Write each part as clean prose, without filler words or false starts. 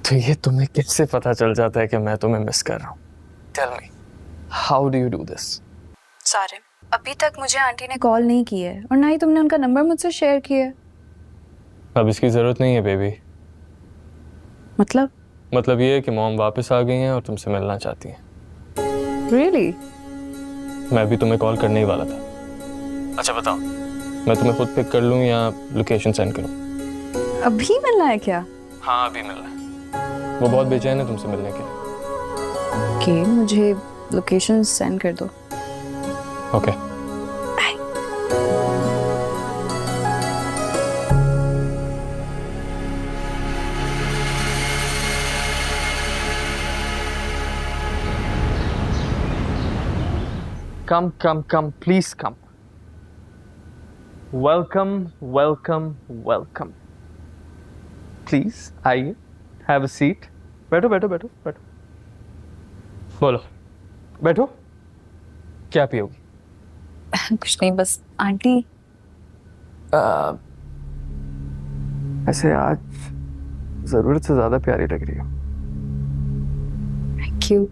तो ये तुम्हें कैसे पता चल जाता है कि मैं तुम्हें मिस कर रहा हूँ? Tell me, how do you do this? सारे अभी तक मुझे आंटी ने कॉल नहीं की है और ना ही तुमने उनका नंबर मुझसे शेयर किया है। अब इसकी जरूरत नहीं है बेबी। मतलब ये है कि मॉम वापस आ गई हैं और तुमसे मिलना चाहती हैं। Really? मैं भी तुम्हें कॉल करने ही वाला था। अच्छा बताओ, मैं तुम्हें खुद पिक कर लूँ या लोकेशन सेंड करूँ? अभी मिलना है क्या? हाँ अभी मिलना है। वो बहुत बेचैन है तुमसे मिलने के लिए। ओके, मुझे लोकेशन सेंड कर दो। Okay. Come, please come. Welcome. Please, आइए, have a seat. बैठो. बोलो, बैठो। क्या पियोगी? कुछ नहीं, बस आंटी। ऐसे आज जरूरत से ज्यादा प्यारी लग रही हो। क्यों?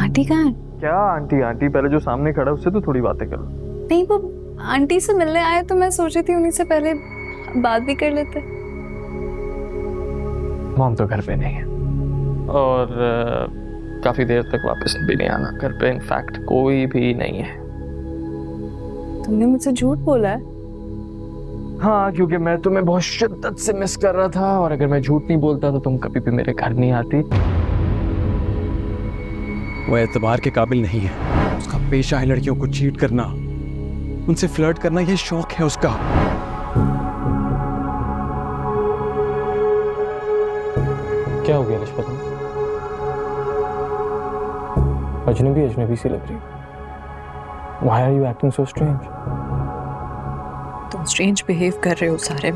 आंटी कहाँ है? क्या आंटी? पहले जो सामने खड़ा है उससे तो थोड़ी बातें कर लो। नहीं, वो आंटी से मिलने आए तो मैं सोची थी उन्हीं से पहले बात भी कर लेते। मॉम तो घर पे नहीं है और काफी देर तक वापस भी नहीं आना घर पे। इनफैक्ट कोई भी नहीं है। तुमने मुझसे झूठ बोला है? हाँ, क्योंकि मैं तुम्हें बहुत शिद्दत से मिस कर रहा था और अगर मैं झूठ नहीं बोलता तो तुम कभी भी मेरे घर नहीं आती। वो एतबार के काबिल नहीं है। उसका पेशा है लड़कियों को चीट करना, उनसे फ्लर्ट करना, ये शौक है उसका। क्या हो गया लिशा तुम्हें? अजनबी सी लग रही है। Why are you acting so strange? तुम स्ट्रेंज बिहेव कर रहे हो सारे,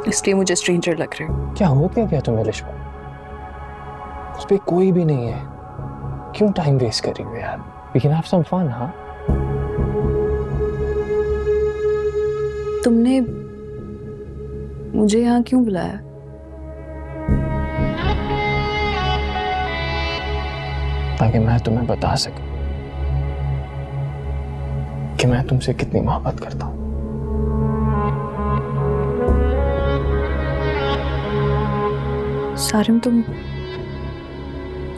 इसलिए मुझे स्ट्रेंजर लग रहे हो। क्या हो क्या तुम्हें लिशा? उस पे कोई भी नहीं है। क्यों टाइम वेस्ट कर रही हो यार? We can have some fun, हाँ? तुमने मुझे यहाँ क्यों बुलाया? ताकि मैं तुम्हें बता सकूं कि मैं तुमसे कितनी मोहब्बत करता हूं। सारिम, तुम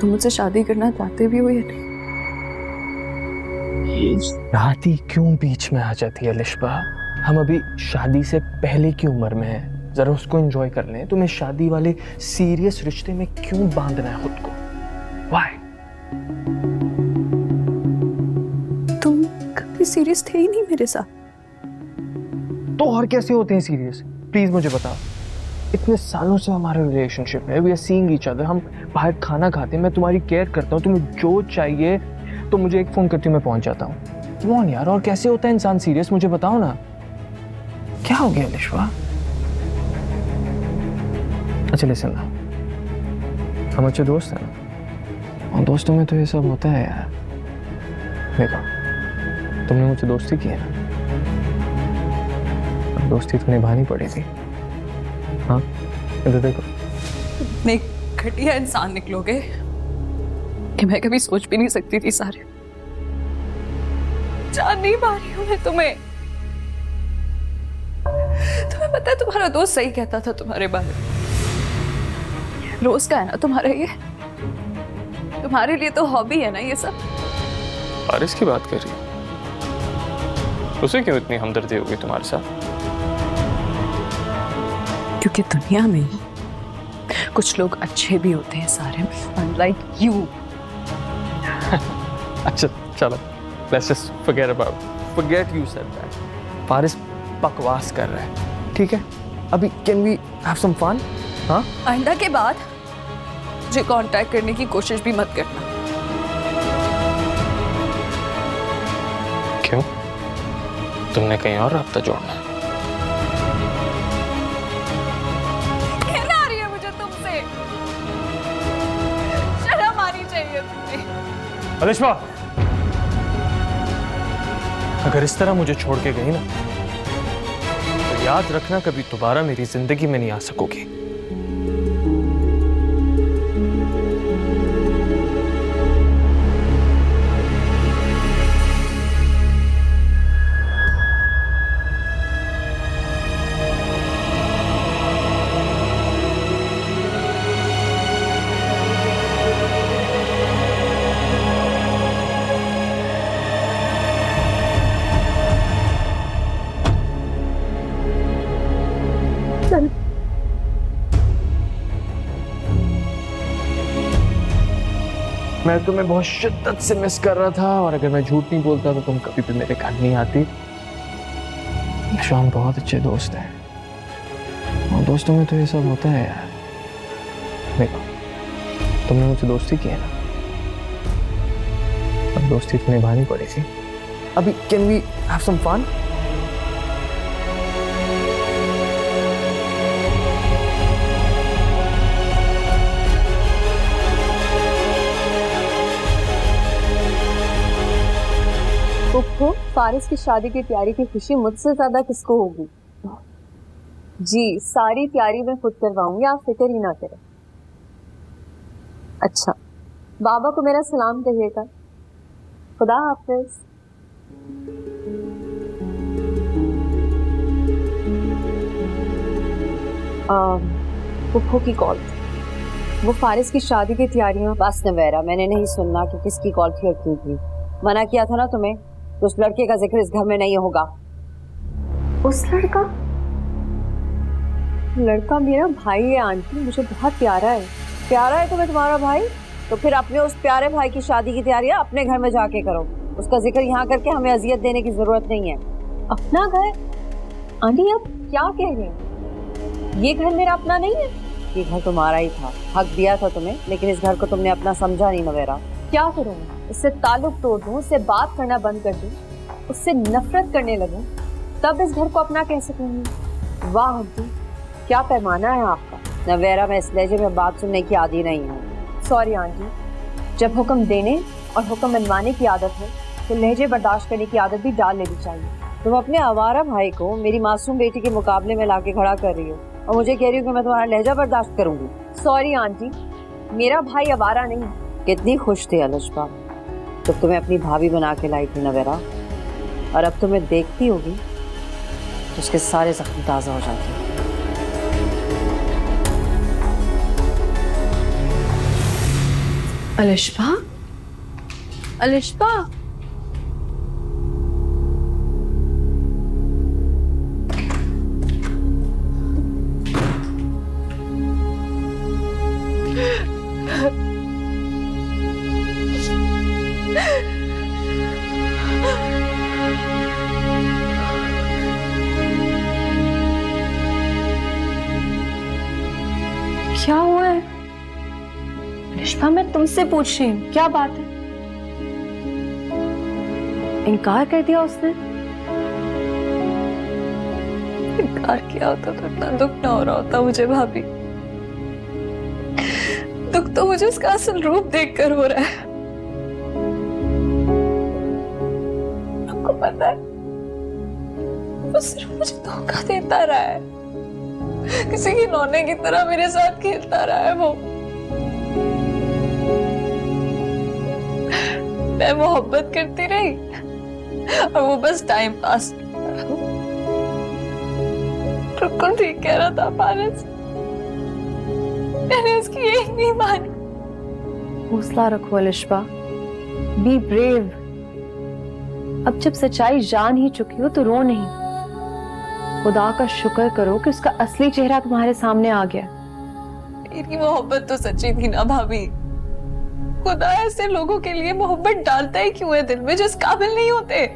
मुझसे शादी करना चाहते भी हो या नहीं? शादी क्यों बीच में आ जाती है लिशा? हम अभी शादी से पहले की उम्र में हैं, जरा उसको एंजॉय कर लें। तुम्हें शादी वाले सीरियस रिश्ते में क्यों बांधना है खुद को? Why? तुम कभी सीरियस थे ही नहीं मेरे साथ। तो और कैसे होते हैं सीरियस? प्लीज मुझे बताओ। इतने सालों से हमारा रिलेशनशिप है, we are seeing each other. हम बाहर खाना खाते हैं, मैं तुम्हारी केयर करता हूँ, तुम्हें जो चाहिए तो मुझे एक फोन करती हूँ, मैं पहुंच जाता हूँ। कौन यार, और कैसे होता है इंसान सीरियस? मुझे बताओ ना, क्या हो गया लिशा? अच्छा लिसन ना, हम अच्छे दोस्त हैं ना, और दोस्तों में तो ये सब होता है यार। देखो, तुमने मुझसे दोस्ती की है ना, और दोस्ती तो निभानी पड़ी थी। हाँ, इधर देखो। तुम एक घटिया इंसान निकलोगे कि मैं कभी सोच भी नहीं सकती थी सारे। जान नहीं पा रही हूँ मैं तुम्हें। तुम्हें पता है तुम्हारा दोस्त सही कहता था तुम्हारे बारे में। रोज का है ना तुम्हारा ये? तुम्हारे लिए तो हॉबी है ना ये सब? बारिश की बात कर रही है? उसे क्यों इतनी हमदर्दी होगी तुम्हारे साथ? क्योंकि दुनिया में कुछ लोग अच्छे भी होते हैं सारे, unlike you। अच्छा चलो, let's just forget you said that। Faris बकवास कर रहा है, ठीक है? अभी can we have some fun? हाँ? आइंदा के बाद मुझे कांटेक्ट करने की कोशिश भी मत करना। क्यों? तुमने कहीं और राब्ता जोड़ना है? घृणा आ रही है मुझे तुमसे। शर्म आनी चाहिए तुम्हें। अलिशा, अगर इस तरह मुझे छोड़ के गई ना, तो याद रखना कभी दोबारा मेरी जिंदगी में नहीं आ सकोगी। मैं तुम्हें बहुत शिद्दत से मिस कर रहा था, और अगर मैं झूठ नहीं बोलता तो तुम कभी भी मेरे घर नहीं आती। हम बहुत अच्छे दोस्त हैं, और दोस्तों में तो ये सब होता है यार। देखो, तुमने मुझसे दोस्ती की है ना, अब दोस्ती तो निभानी पड़ेगी। अभी can we have some fun? Puppu, Faris की शादी की तैयारी की खुशी मुझसे ज्यादा किसको होगी? जी, सारी तैयारी मैं खुद करवाऊंगी, आप फिक्र ही ना करें। अच्छा, बाबा को मेरा सलाम कहिएगा। खुदा हाफिज। पुप्पू की कॉल थी, वो फारिस की शादी की तैयारियां। बस नवेरा, मैंने नहीं सुनना कि किसकी कॉल थी और क्यों थी। मना किया था ना तुम्हें, उस लड़के का जिक्र इस घर में नहीं होगा। उस लड़का मेरा भाई है आंटी, मुझे बहुत प्यारा है। प्यारा है तुम्हें तुम्हारा भाई? तो फिर अपने उस प्यारे भाई की शादी की तैयारियां अपने घर में जाके करो, उसका जिक्र यहाँ करके हमें अजियत देने की जरूरत नहीं है। अपना घर? आंटी आप क्या कह रहे हैं? ये घर मेरा अपना नहीं है। ये घर तुम्हारा ही था, हक दिया था तुम्हें, लेकिन इस घर को तुमने अपना समझा नहीं नवेरा। क्या करूँ? इससे ताल्लुक तोड़ दूं, उससे बात करना बंद कर दूं, उससे नफरत करने लगूं, तब इस घर को अपना कह सकूंगी? वाह आंटी, क्या पैमाना है आपका। नवेरा, मैं इस लहजे में बात सुनने की आदी नहीं हूँ। सॉरी आंटी, जब हुक्म देने और हुक्म मनवाने की आदत हो तो लहजे बर्दाश्त करने की आदत भी डाल लेनी चाहिए। तुम अपने आवारा भाई को मेरी मासूम बेटी के मुकाबले में लाके खड़ा कर रही हो और मुझे कह रही हो कि मैं तुम्हारा लहजा बर्दाश्त करूंगी। सॉरी आंटी, मेरा भाई आवारा नहीं। कितनी खुश थी अनुष्का जब तुम्हें अपनी भाभी बना के लाई थी नवेरा, और अब तुम्हें देखती होगी तो उसके सारे जख्म ताजा हो जाते हैं। अलिश्बा, अलिश्बा, क्या हुआ है? अलिश्बा, मैं तुमसे पूछ रही हूँ, क्या बात है? इनकार कर दिया उसने? इनकार किया होता तो इतना दुख ना हो रहा होता मुझे भाभी। दुख तो मुझे उसका असल रूप देखकर हो रहा है। आपको पता है, वो सिर्फ मुझे धोखा देता रहा है, किसी की नौने की तरह मेरे साथ खेलता रहा है वो। मैं मोहब्बत करती रही और वो बस टाइम पास। बिल्कुल ठीक कह रहा था फारिस, मैंने उसकी एक नहीं मानी। हौसला रखो अलिश्बा, बी ब्रेव। अब जब सच्चाई जान ही चुकी हो तो रो नहीं। खुदा का शुक्र करो कि उसका असली चेहरा तुम्हारे सामने आ गया। मेरी मोहब्बत तो सच्ची थी ना भाभी। खुदा ऐसे लोगों के लिए मोहब्बत डालता ही क्यों है दिल में जो इस काबिल नहीं होते।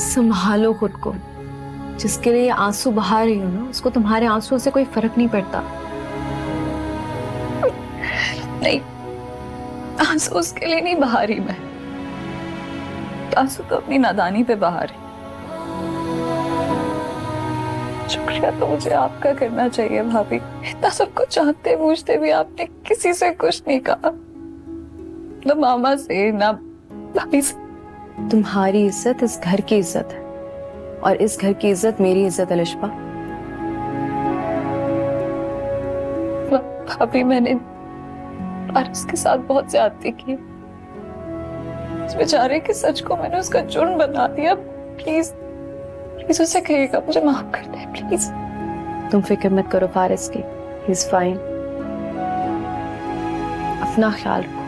संभालो खुद को, जिसके लिए आंसू बहा रही हो ना, उसको तुम्हारे आंसुओं से कोई फर्क नहीं पड़ता। नहीं, आंसू उसके लिए नहीं बहा रही मैं, आंसू तो अपनी नादानी पे बहा रही। शुक्रिया तो मुझे आपका करना चाहिए भाभी, इतना सबको जानते बूझते भी आपने किसी से कुछ नहीं कहा, ना मामा से ना भाभी से। तुम्हारी इज्जत इस घर की इज्जत है, और इस घर की इज्जत मेरी इज्जत अलिश्बा। भाभी, मैंने फारिस के साथ बहुत ज्यादती की, इस बेचारे के सच को मैंने उसका जुर्म बना दिया। प्लीज प्लीज उसे कहिएगा मुझे माफ कर दे प्लीज। तुम फिक्र मत करो फारिस की, ही इज फाइन। अपना ख्याल रखो।